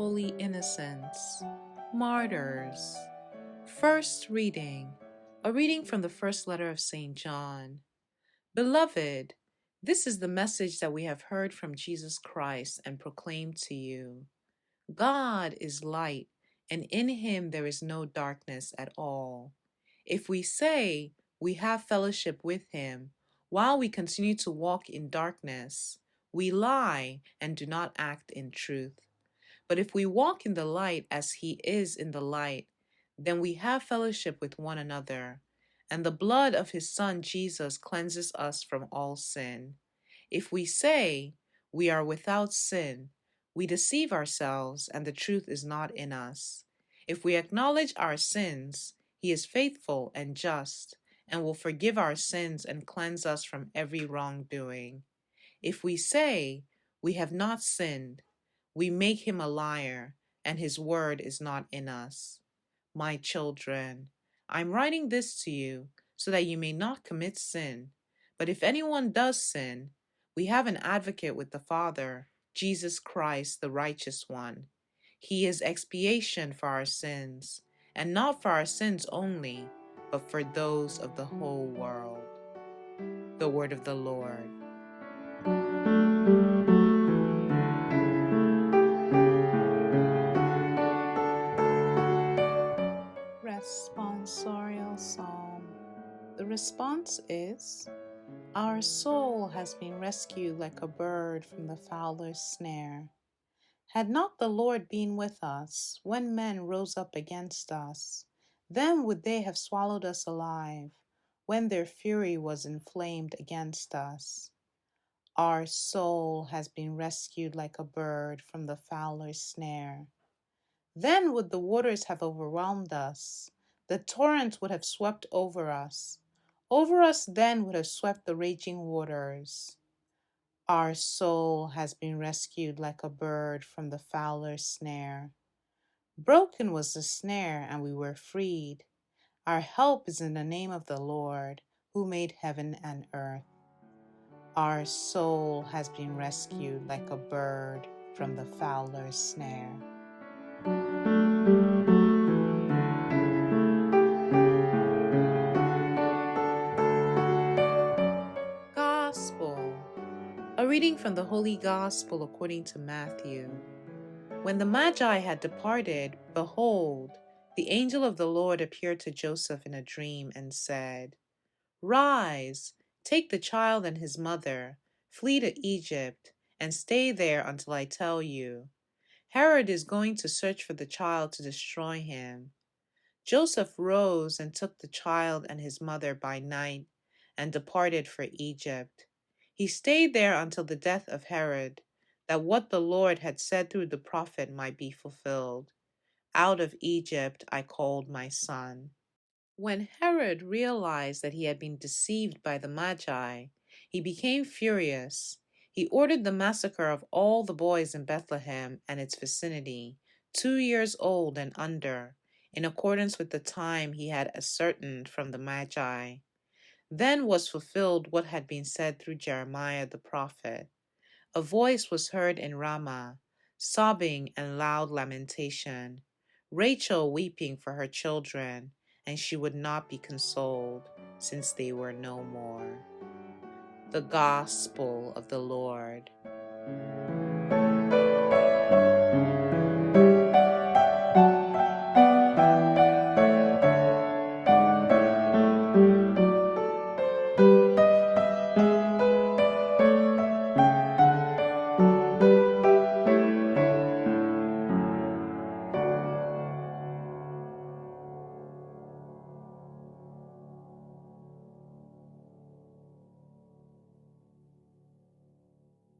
Holy Innocents, Martyrs. First reading, a reading from the first letter of St. John. Beloved, this is the message that we have heard from Jesus Christ and proclaimed to you. God is light, and in him there is no darkness at all. If we say we have fellowship with him while we continue to walk in darkness, we lie and do not act in truth. But if we walk in the light as he is in the light, then we have fellowship with one another, and the blood of his Son Jesus cleanses us from all sin. If we say we are without sin, we deceive ourselves, and the truth is not in us. If we acknowledge our sins, he is faithful and just, and will forgive our sins and cleanse us from every wrongdoing. If we say we have not sinned, we make him a liar, and his word is not in us. My children, I'm writing this to you so that you may not commit sin. But if anyone does sin, we have an advocate with the Father, Jesus Christ, the righteous one. He is expiation for our sins, and not for our sins only, but for those of the whole world. The word of the Lord. Responsorial Psalm. The response is, Our soul has been rescued like a bird from the fowler's snare. Had not the Lord been with us when men rose up against us, then would they have swallowed us alive when their fury was inflamed against us. Our soul has been rescued like a bird from the fowler's snare. Then would the waters have overwhelmed us, the torrent would have swept over us. Over us then would have swept the raging waters. Our soul has been rescued like a bird from the fowler's snare. Broken was the snare, and we were freed. Our help is in the name of the Lord, who made heaven and earth. Our soul has been rescued like a bird from the fowler's snare. Gospel. A reading from the Holy Gospel according to Matthew. When the Magi had departed, behold, the angel of the Lord appeared to Joseph in a dream and said, Rise, take the child and his mother, flee to Egypt, and stay there until I tell you. Herod is going to search for the child to destroy him. Joseph rose and took the child and his mother by night and departed for Egypt. He stayed there until the death of Herod, that what the Lord had said through the prophet might be fulfilled. Out of Egypt I called my son. When Herod realized that he had been deceived by the Magi, he became furious. He ordered the massacre of all the boys in Bethlehem and its vicinity, 2 years old and under, in accordance with the time he had ascertained from the Magi. Then was fulfilled what had been said through Jeremiah the prophet. A voice was heard in Ramah, sobbing and loud lamentation, Rachel weeping for her children, and she would not be consoled, since they were no more. The Gospel of the Lord.